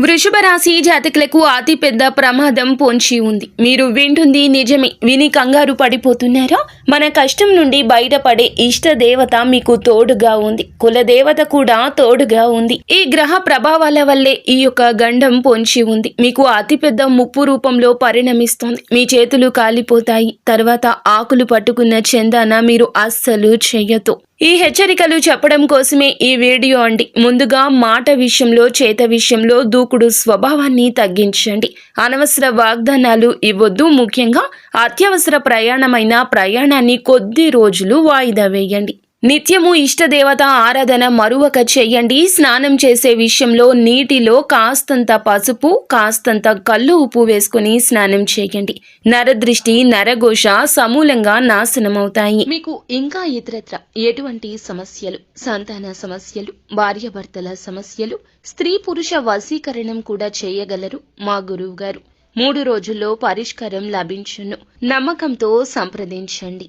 వృషభ రాశి జాతకులకు అతి పెద్ద ప్రమాదం పొంచి ఉంది. మీరు వింటుంది నిజమే. విని కంగారు పడిపోతున్నారా? మన కష్టం నుండి బయటపడే ఇష్ట దేవత మీకు తోడుగా ఉంది. కుల దేవత కూడా తోడుగా ఉంది. ఈ గ్రహ ప్రభావాల వల్లే ఈ యొక్క గండం పొంచి ఉంది. మీకు అతిపెద్ద ముప్పు రూపంలో పరిణమిస్తోంది. మీ చేతులు కాలిపోతాయి. తర్వాత ఆకులు పట్టుకున్న చందాన మీరు అస్సలు చెయ్యొద్దు. ఈ హెచ్చరికలు చెప్పడం కోసమే ఈ వీడియో అండి. ముందుగా మాట విషయంలో, చేత విషయంలో దూకుడు స్వభావాన్ని తగ్గించండి. అనవసర వాగ్దానాలు ఇవ్వద్దు. ముఖ్యంగా అత్యవసర ప్రయాణమైన ప్రయాణాన్ని కొద్ది రోజులు వాయిదా వేయండి. నిత్యము ఇష్టదేవత ఆరాధన మరువక చేయండి. స్నానం చేసే విషయంలో నీటిలో కాస్తంత పసుపు, కాస్తంత కల్లు ఉప్పు వేసుకుని స్నానం చేయండి. నరదృష్టి, నరఘోష సమూలంగా నాశనమవుతాయి. మీకు ఇంకా ఇతరత్ర ఎటువంటి సమస్యలు, సంతాన సమస్యలు, భార్యాభర్తల సమస్యలు, స్త్రీ పురుష వశీకరణం కూడా చేయగలరు మా గురువు గారు. 3 రోజుల్లో పరిష్కారం లభించును. నమ్మకంతో సంప్రదించండి.